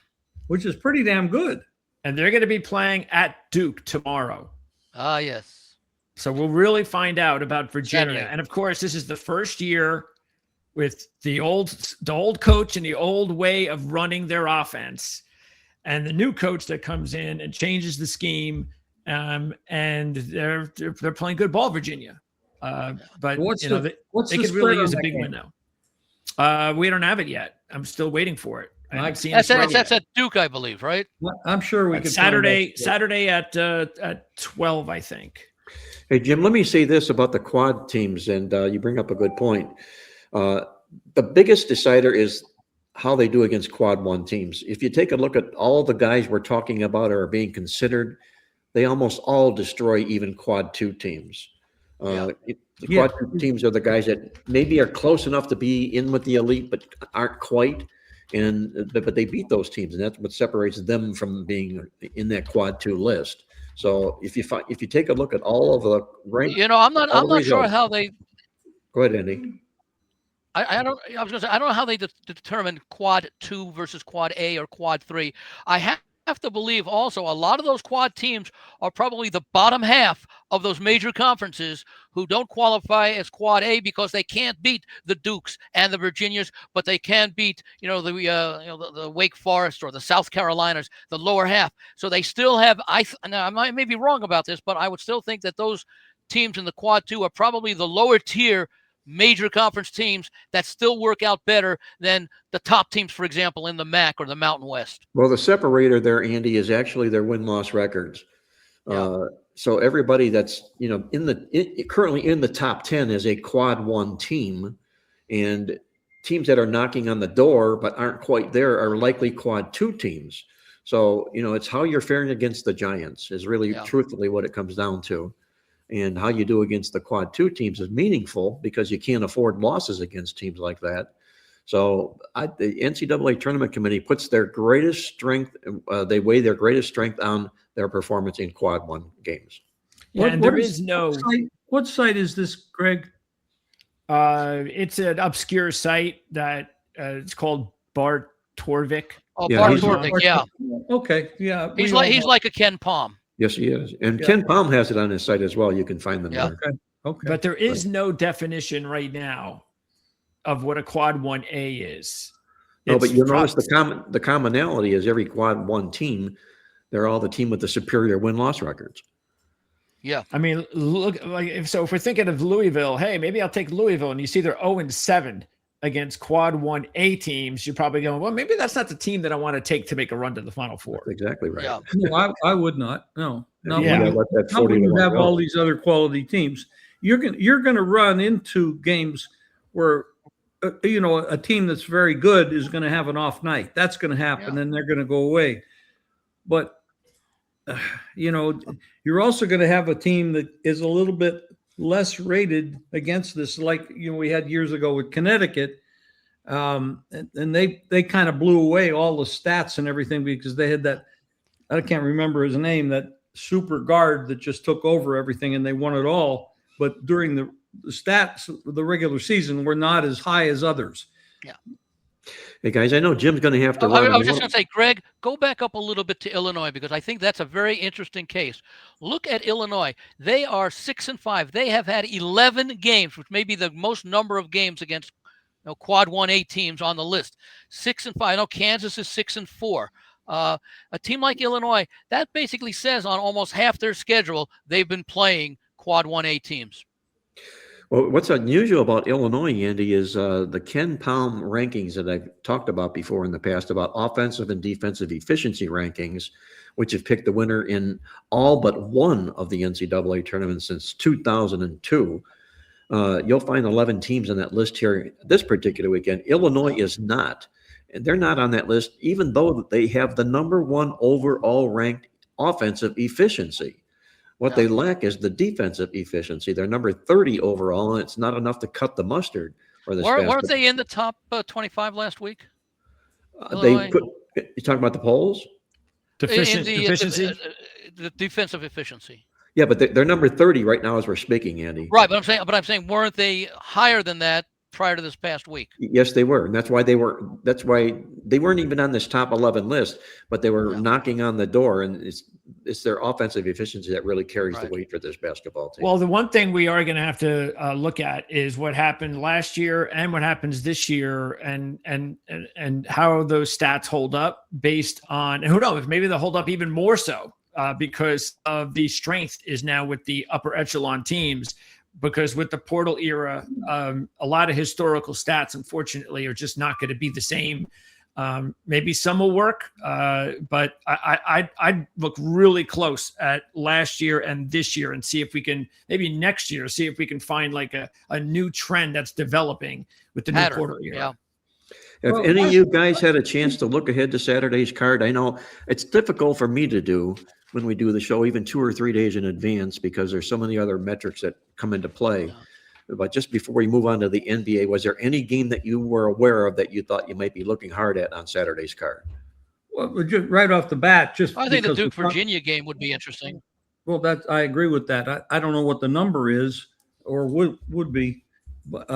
which is pretty damn good. And they're going to be playing at Duke tomorrow. Yes. So we'll really find out about Virginia. Saturday. And of course, this is the first year with the old coach and the old way of running their offense, and the new coach that comes in and changes the scheme. And they're playing good ball, Virginia. But they could really use a big win now. We don't have it yet. I'm still waiting for it. I haven't seen that's at Duke, I believe, right? I'm sure we can. Saturday at 12, I think. Hey, Jim, let me say this about the quad teams, and you bring up a good point. The biggest decider is how they do against quad 1 teams. If you take a look at all the guys we're talking about are being considered, they almost all destroy even quad 2 teams. The quad 2 teams are the guys that maybe are close enough to be in with the elite, but aren't quite. But they beat those teams, and that's what separates them from being in that quad 2 list. So if you take a look at all of the rank, I'm not sure how they. Go ahead, Andy. I was going to say, I don't know how they determine quad 2 versus quad A or quad 3. I have to believe also a lot of those quad teams are probably the bottom half of those major conferences who don't qualify as quad A because they can't beat the Dukes and the Virginias, but they can beat the Wake Forest or the South Carolinas, the lower half. So they still have. Now I may be wrong about this, but I would still think that those teams in the quad 2 are probably the lower tier major conference teams that still work out better than the top teams, for example, in the MAC or the Mountain West. Well, the separator there, Andy, is actually their win-loss records. So everybody that's currently in the top 10 is a quad 1 team, and teams that are knocking on the door but aren't quite there are likely quad 2 teams. So, it's how you're faring against the Giants is really truthfully what it comes down to. And how you do against the quad 2 teams is meaningful because you can't afford losses against teams like that. So the NCAA tournament committee puts their greatest strength, they weigh their greatest strength on their performance in quad 1 games. Yeah, What site is this, Greg? It's an obscure site that it's called Bart Torvik. Oh, Bart Torvik, yeah. Okay, yeah. He's like a Ken Palm. Yes, he is. And Ken Palm has it on his site as well. You can find them there. Okay. But there is no definition right now of what a quad 1A is. No, but you'll notice the commonality is every quad 1 team, they're all the team with the superior win-loss records. Yeah. I mean, look, if we're thinking of Louisville, hey, maybe I'll take Louisville, and you see they're 0-7 against quad 1A teams, you're probably going, well, maybe that's not the team that I want to take to make a run to the Final Four. That's exactly right. Yeah. No, I would not. No. Not when you have all these other quality teams. You're going to run into games where a team that's very good is going to have an off night. That's going to happen, and they're going to go away. But you're also going to have a team that is a little bit less rated against this, like we had years ago with Connecticut, and they kind of blew away all the stats and everything because they had that, I can't remember his name, that super guard that just took over everything, and they won it all. But during the stats, the regular season were not as high as others. Yeah. Hey guys, I know Jim's going to have to run. I was just going to say, Greg, go back up a little bit to Illinois because I think that's a very interesting case. Look at Illinois. They are 6-5. They have had 11 games, which may be the most number of games against quad 1A teams on the list. 6-5. I know Kansas is 6-4. A team like Illinois, that basically says on almost half their schedule they've been playing quad 1A teams. Well, what's unusual about Illinois, Andy, is the Ken Palm rankings that I've talked about before in the past about offensive and defensive efficiency rankings, which have picked the winner in all but one of the NCAA tournaments since 2002. You'll find 11 teams on that list here this particular weekend. Illinois is not, and they're not on that list, even though they have the number 1 overall ranked offensive efficiency. What they lack is the defensive efficiency. They're number 30 overall, and it's not enough to cut the mustard for this. Weren't they in the top 25 last week? You talking about the polls? Efficiency? The defensive efficiency. Yeah, but they're number 30 right now as we're speaking, Andy. Right, but I'm saying, weren't they higher than that prior to this past week? Yes, they were, and that's why they weren't even on this top 11 list, but they were knocking on the door, and it's their offensive efficiency that really carries the weight for this basketball team. Well, the one thing we are going to have to look at is what happened last year and what happens this year, and how those stats hold up based on, and who knows, maybe they'll hold up even more so because of the strength is now with the upper echelon teams. Because with the portal era, a lot of historical stats, unfortunately, are just not going to be the same. Maybe some will work, but I'd look really close at last year and this year and see if we can, maybe next year, see if we can find like a new trend that's developing with the new portal era. Yeah. If any of you guys had a chance to look ahead to Saturday's card, I know it's difficult for me to do when we do the show, even 2 or 3 days in advance, because there's so many other metrics that come into play. Yeah. But just before we move on to the NBA, was there any game that you were aware of that you thought you might be looking hard at on Saturday's card? Well, just right off the bat, I think the Duke-Virginia game would be interesting. Well, I agree with that. I don't know what the number is or would be, but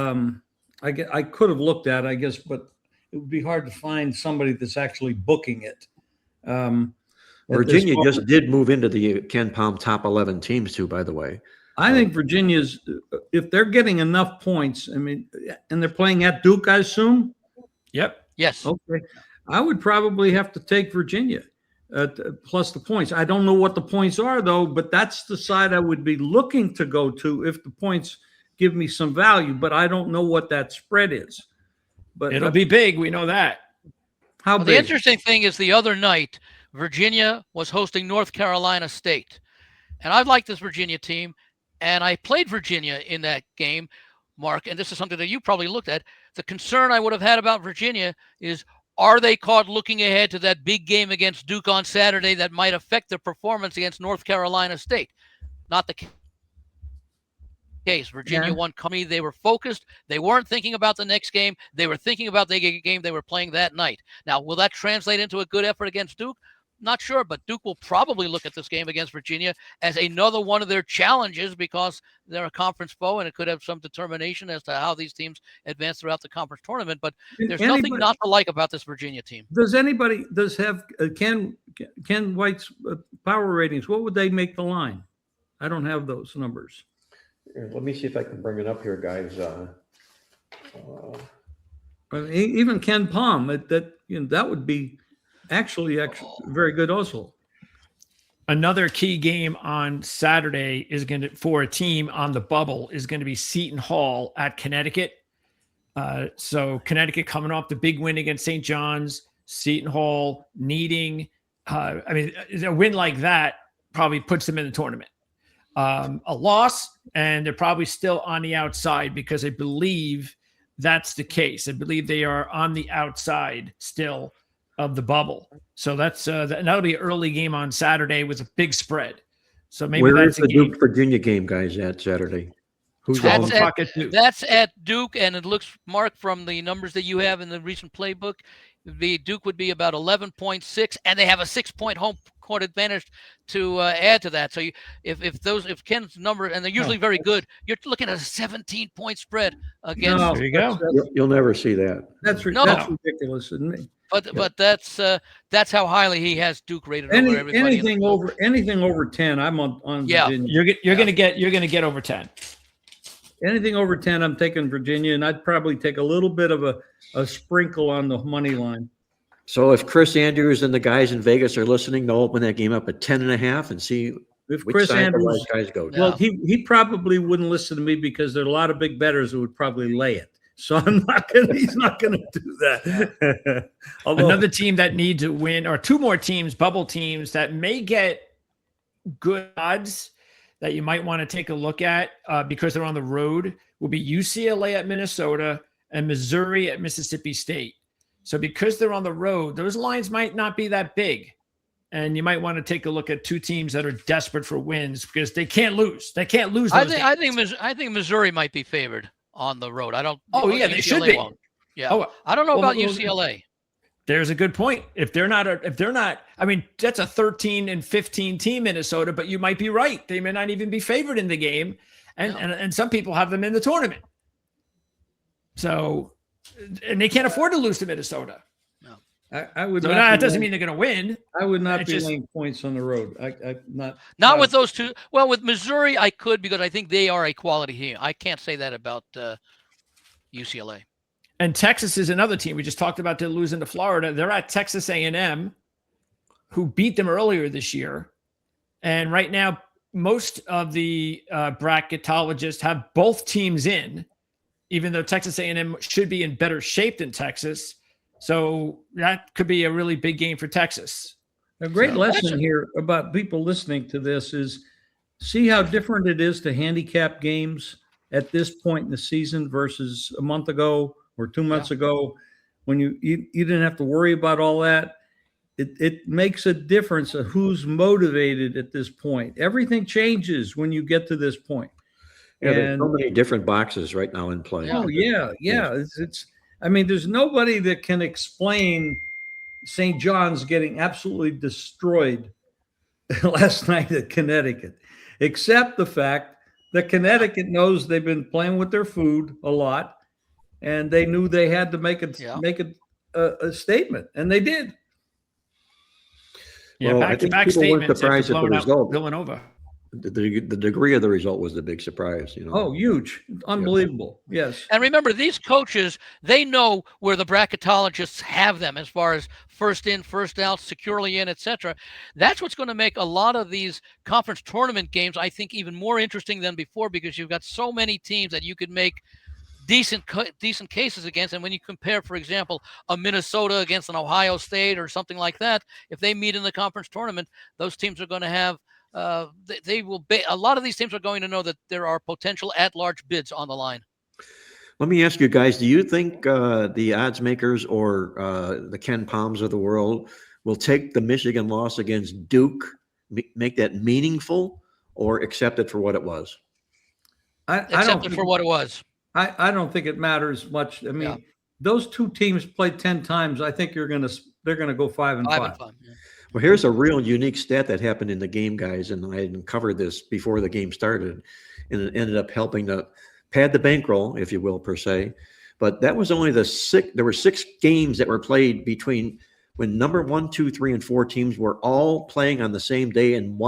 I could have looked at it, I guess, but it would be hard to find somebody that's actually booking it. Virginia just did move into the Ken Palm top 11 teams too, by the way. I think Virginia's, if they're getting enough points, I mean, and they're playing at Duke, I assume? Yep. Yes. Okay. I would probably have to take Virginia plus the points. I don't know what the points are, though, but that's the side I would be looking to go to if the points give me some value, but I don't know what that spread is. But it'll be big. We know that. How big? The interesting thing is the other night, Virginia was hosting North Carolina State. And I like this Virginia team. And I played Virginia in that game, Mark, and this is something that you probably looked at. The concern I would have had about Virginia is, are they caught looking ahead to that big game against Duke on Saturday that might affect their performance against North Carolina State? Not the case. Virginia won coming. They were focused. They weren't thinking about the next game. They were thinking about the game they were playing that night. Now, will that translate into a good effort against Duke? Not sure, but Duke will probably look at this game against Virginia as another one of their challenges because they're a conference foe, and it could have some determination as to how these teams advance throughout the conference tournament. But there's nothing not to like about this Virginia team. Does have Ken White's power ratings? What would they make the line? I don't have those numbers. Here, let me see if I can bring it up here, guys. Even Ken Palm, that would be actually very good also. Another key game on Saturday for a team on the bubble is going to be Seton Hall at Connecticut. So Connecticut coming off the big win against St. John's, Seton Hall needing, a win like that probably puts them in the tournament. A loss, and they're probably still on the outside because I believe that's the case. I believe they are on the outside still of the bubble. So that'll be an early game on Saturday with a big spread. So maybe where that's is the Duke Virginia game, guys, at Saturday? Who's that's at Duke, and it looks, Mark, from the numbers that you have in the recent playbook, Duke would be about 11.6, and they have a 6-point home court advantage to add to that. So if Ken's number, and they're usually very good, you're looking at a 17-point spread against. There you go. You'll never see that. That's ridiculous, isn't it? But that's how highly he has Duke rated over everybody. Anything over 10, I'm on Virginia. You're gonna get over 10. Anything over 10, I'm taking Virginia, and I'd probably take a little bit of a sprinkle on the money line. So if Chris Andrews and the guys in Vegas are listening, they'll open that game up at 10.5 and see if which Chris side Andrews the guys go. Well, he probably wouldn't listen to me because there are a lot of big bettors who would probably lay it. So he's not gonna do that. Another team that need to win, or two more teams, bubble teams that may get good odds that you might want to take a look at because they're on the road will be UCLA at Minnesota and Missouri at Mississippi State. So because they're on the road, those lines might not be that big. And you might want to take a look at two teams that are desperate for wins because they can't lose. They can't lose. I think Missouri might be favored on the road. I don't. Oh yeah, they should be. Yeah. Oh, I don't know about UCLA. There's a good point. If they're not, I mean, that's a 13 and 15 team Minnesota, but you might be right. They may not even be favored in the game, and some people have them in the tournament. So, and they can't afford to lose to Minnesota. No, I would. So that doesn't mean they're going to win. I would not be laying points on the road. Not with those two. Well, with Missouri, I could because I think they are a quality team. I can't say that about UCLA. And Texas is another team. We just talked about them losing to Florida. They're at Texas A&M, who beat them earlier this year. And right now, most of the bracketologists have both teams in, even though Texas A&M should be in better shape than Texas. So that could be a really big game for Texas. A great lesson here about people listening to this is see how different it is to handicap games at this point in the season versus a month ago or 2 months ago, when you didn't have to worry about all that. It makes a difference of who's motivated at this point. Everything changes when you get to this point. Yeah, there's so many different boxes right now in play. Oh yeah. It's I mean, there's nobody that can explain St. John's getting absolutely destroyed last night at Connecticut, except the fact that Connecticut knows they've been playing with their food a lot. And they knew they had to make a statement, and they did. Yeah, well, back-to-back statements after blowing out Villanova. The degree of the result was the big surprise. Oh, huge, unbelievable. Yes. And remember, these coaches, they know where the bracketologists have them as far as first in, first out, securely in, etc. That's what's going to make a lot of these conference tournament games, I think, even more interesting than before because you've got so many teams that you could make decent cases against. And when you compare, for example, a Minnesota against an Ohio State or something like that, if they meet in the conference tournament, those teams are going to have they will be, a lot of these teams are going to know that there are potential at-large bids on the line. Let me ask you guys, do you think the odds makers or the Ken Palms of the world will take the Michigan loss against Duke, make that meaningful, or accept it for what it was? I Accept don't it think, for what it was. I don't think it matters much. I mean, Yeah. those two teams played 10 times. I think they're going to go 5-5. 5-5. Yeah. Well, here's a real unique stat that happened in the game, guys, and I hadn't covered this before the game started, and it ended up helping to pad the bankroll, if you will, per se. But that was only there were 6 games that were played between when number 1, 2, 3, and 4 teams were all playing on the same day, and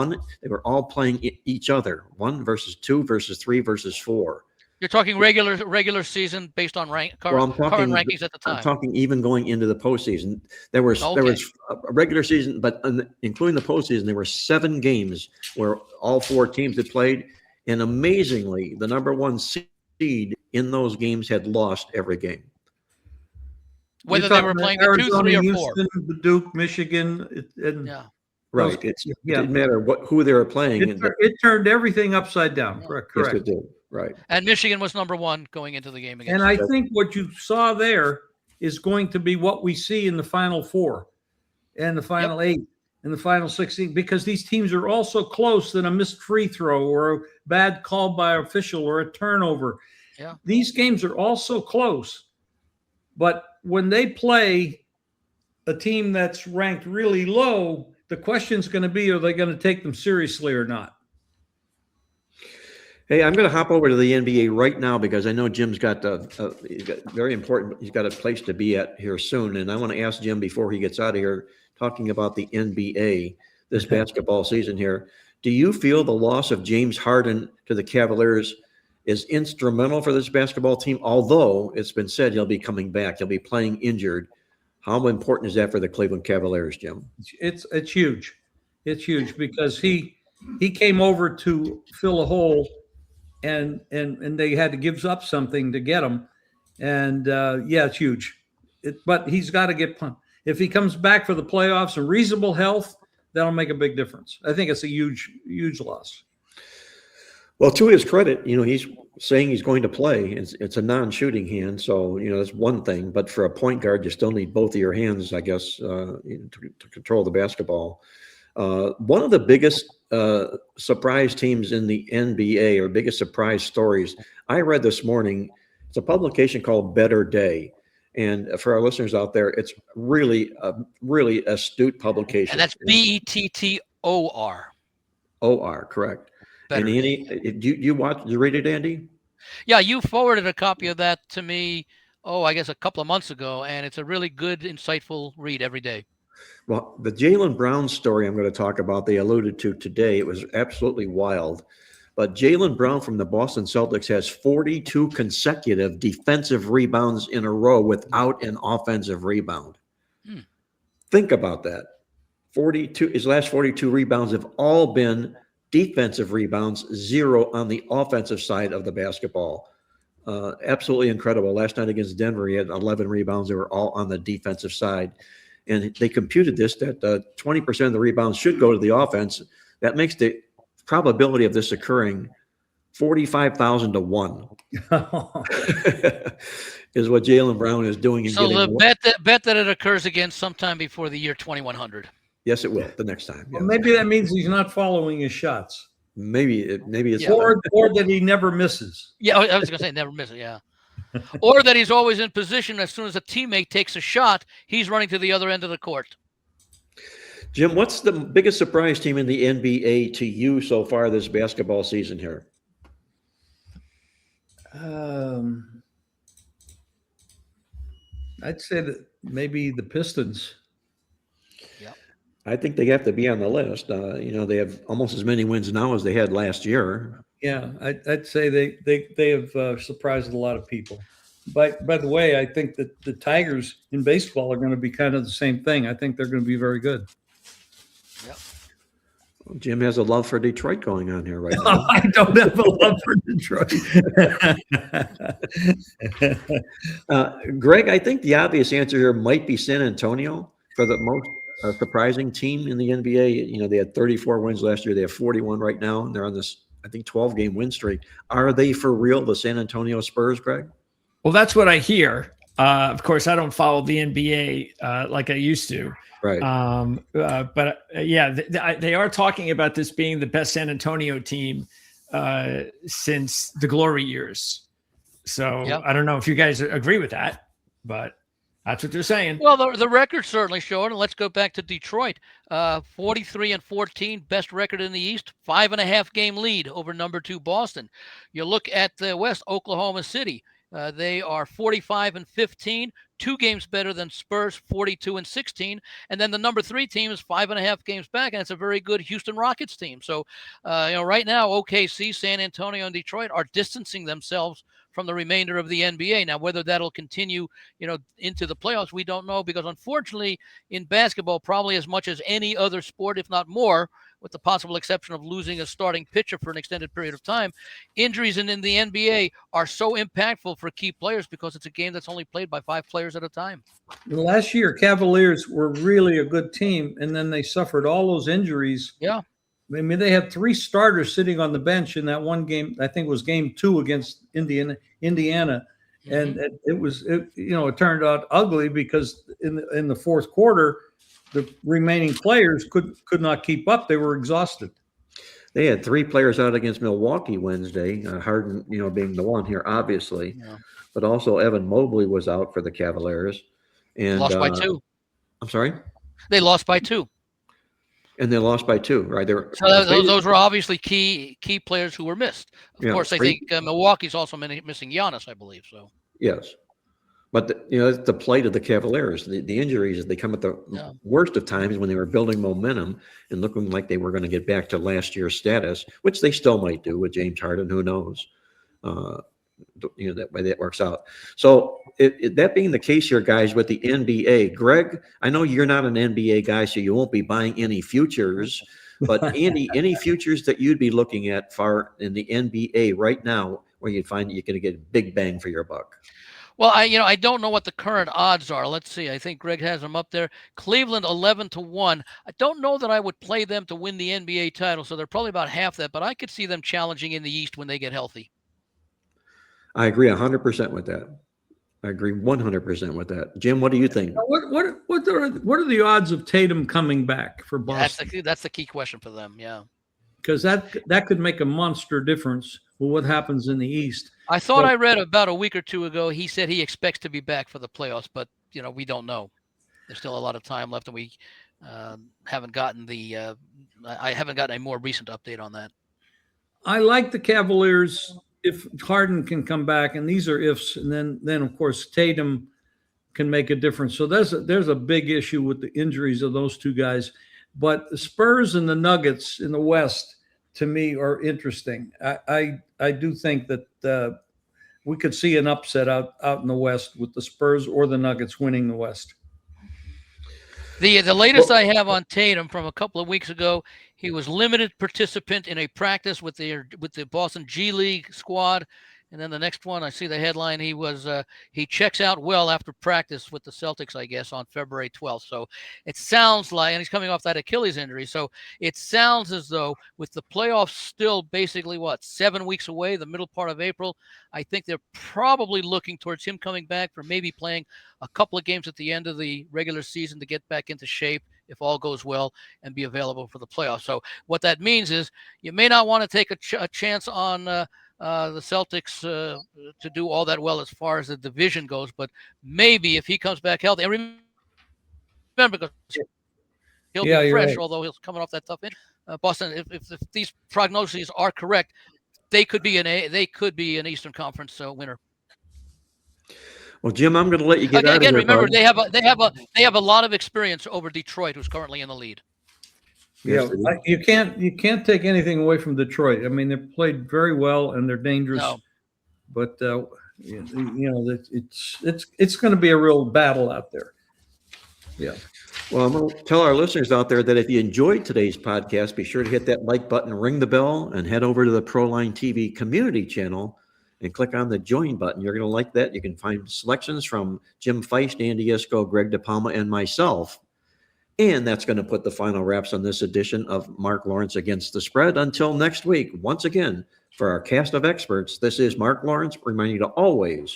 they were all playing each other, 1 versus 2 versus 3 versus 4. You're talking regular season based on current rankings at the time. I'm talking even going into the postseason. There was a regular season, but including the postseason, there were 7 games where all 4 teams had played, and amazingly, the number 1 seed in those games had lost every game. Whether they were playing the 2, 3, or 4. Houston, the Duke, Michigan, and Yeah. Right. It didn't matter who they were playing. It turned everything upside down. Yeah. Correct. Yes, it did. Right. And Michigan was number 1 going into the game against. And I think what you saw there is going to be what we see in the Final 4 and the Final 8 and the Final 16, because these teams are all so close that a missed free throw or a bad call by an official or a turnover. Yeah. These games are all so close. But when they play a team that's ranked really low, the question's going to be, are they going to take them seriously or not? Hey, I'm going to hop over to the NBA right now because I know Jim's got very important. He's got a place to be at here soon, and I want to ask Jim before he gets out of here, talking about the NBA this basketball season here. Do you feel the loss of James Harden to the Cavaliers is instrumental for this basketball team? Although it's been said he'll be coming back, he'll be playing injured. How important is that for the Cleveland Cavaliers, Jim? It's huge. It's huge because he came over to fill a hole. And they had to give up something to get him. And it's huge. But he's got to get pumped. If he comes back for the playoffs in reasonable health, that'll make a big difference. I think it's a huge, huge loss. Well, to his credit, he's saying he's going to play. It's a non-shooting hand, so that's one thing. But for a point guard, you still need both of your hands, I guess, to control the basketball. One of the biggest surprise teams in the NBA, or biggest surprise stories, I read this morning. It's a publication called Better Day. And for our listeners out there, it's really astute publication. And that's BETTOR. OR, correct. Better and Andy, you read it, Andy? Yeah, you forwarded a copy of that to me, I guess a couple of months ago, and it's a really good, insightful read every day. Well, the Jaylen Brown story I'm going to talk about, they alluded to today. It was absolutely wild. But Jaylen Brown from the Boston Celtics has 42 consecutive defensive rebounds in a row without an offensive rebound. Think about that. His last 42 rebounds have all been defensive rebounds, 0 on the offensive side of the basketball. Absolutely incredible. Last night against Denver, he had 11 rebounds. They were all on the defensive side. And they computed this, that 20% of the rebounds should go to the offense. That makes the probability of this occurring 45,000 to 1 is what Jaylen Brown is doing. So the bet that it occurs again sometime before the year 2100. Yes, it will the next time. Well, maybe that means he's not following his shots. Maybe it's or that he never misses. Yeah, I was going to say never miss it. Yeah. Or that he's always in position. As soon as a teammate takes a shot, he's running to the other end of the court. Jim, what's the biggest surprise team in the NBA to you so far this basketball season here? I'd say that maybe the Pistons. Yeah, I think they have to be on the list. They have almost as many wins now as they had last year. Yeah, I'd say they have surprised a lot of people. By the way, I think that the Tigers in baseball are going to be kind of the same thing. I think they're going to be very good. Yeah. Well, Jim has a love for Detroit going on here right now. I don't have a love for Detroit. Greg, I think the obvious answer here might be San Antonio for the most surprising team in the NBA. They had 34 wins last year. They have 41 right now, and they're on this, I think, 12-game win streak. Are they for real, the San Antonio Spurs, Greg? Well, that's what I hear. Of course, I don't follow the NBA like I used to. Right. But they are talking about this being the best San Antonio team since the glory years. So Yep. I don't know if you guys agree with that, but that's what they're saying. Well, the records certainly show it. And let's go back to Detroit. 43-14, best record in the East, 5.5 game lead over number 2 Boston. You look at the West, Oklahoma City. They are 45-15, 2 games better than Spurs, 42-16. And then the number 3 team is 5.5 games back, and it's a very good Houston Rockets team. So, right now, OKC, San Antonio, and Detroit are distancing themselves from the remainder of the NBA. Now, whether that'll continue, into the playoffs, we don't know, because unfortunately in basketball, probably as much as any other sport, if not more, with the possible exception of losing a starting pitcher for an extended period of time, injuries in the NBA are so impactful for key players because it's a game that's only played by 5 players at a time. Last year, Cavaliers were really a good team, and then they suffered all those injuries. Yeah. I mean, they had 3 starters sitting on the bench in that one game. I think it was game 2 against Indiana, and it turned out ugly because in the fourth quarter, the remaining players could not keep up. They were exhausted. They had 3 players out against Milwaukee Wednesday. Harden, being the one here, obviously, but also Evan Mobley was out for the Cavaliers, and lost by 2. I'm sorry, they lost by 2. And they lost by 2, right? So those were obviously key players who were missed. Of course, I think Milwaukee's also missing Giannis, I believe. So yes, but the plight of the Cavaliers, the injuries, they come at the worst of times when they were building momentum and looking like they were going to get back to last year's status, which they still might do with James Harden. Who knows? That way that works out. So that being the case here, guys, with the NBA, Greg, I know you're not an NBA guy, so you won't be buying any futures, but Andy, any futures that you'd be looking at far in the NBA right now where you'd find you're going to get a big bang for your buck? Well, I don't know what the current odds are. Let's see. I think Greg has them up there. Cleveland 11-1. I don't know that I would play them to win the NBA title, so they're probably about half that, but I could see them challenging in the East when they get healthy. I agree 100% with that. I agree 100% with that. Jim, what do you think? What are the odds of Tatum coming back for Boston? That's the key question for them. Yeah, because that could make a monster difference with what happens in the East. I thought I read about a week or 2 ago. He said he expects to be back for the playoffs, but we don't know. There's still a lot of time left, and we haven't gotten I haven't gotten a more recent update on that. I like the Cavaliers if Harden can come back, and these are ifs, and then of course Tatum can make a difference. So there's a big issue with the injuries of those 2 guys. But the Spurs and the Nuggets in the West, to me, are interesting. I do think that we could see an upset out in the West with the Spurs or the Nuggets winning the West. The latest I have on Tatum from a couple of weeks ago, he was limited participant in a practice with the Boston G League squad. And then the next one, I see the headline, he checks out well after practice with the Celtics, I guess, on February 12th. So it sounds like, and he's coming off that Achilles injury. So it sounds as though with the playoffs still basically, 7 weeks away, the middle part of April, I think they're probably looking towards him coming back for maybe playing a couple of games at the end of the regular season to get back into shape if all goes well and be available for the playoffs. So what that means is you may not want to take a chance on the Celtics to do all that well as far as the division goes, but maybe if he comes back healthy, and remember, because he'll be fresh, right, although he's coming off that tough injury. Boston, if these prognoses are correct, they could be an Eastern Conference winner. Well, Jim, I'm going to let you get out of here. Again, remember, they have a lot of experience over Detroit, who's currently in the lead. Yeah, you can't take anything away from Detroit. I mean, they played very well and they're dangerous, but it's going to be a real battle out there. Yeah. Well, I'm going to tell our listeners out there that if you enjoyed today's podcast, be sure to hit that like button, ring the bell, and head over to the Proline TV community channel and click on the join button. You're going to like that. You can find selections from Jim Feist, Andy Iskoe, Greg DePalma, and myself. And that's going to put the final wraps on this edition of Marc Lawrence Against the Spread. Until next week, once again, for our cast of experts, this is Marc Lawrence reminding you to always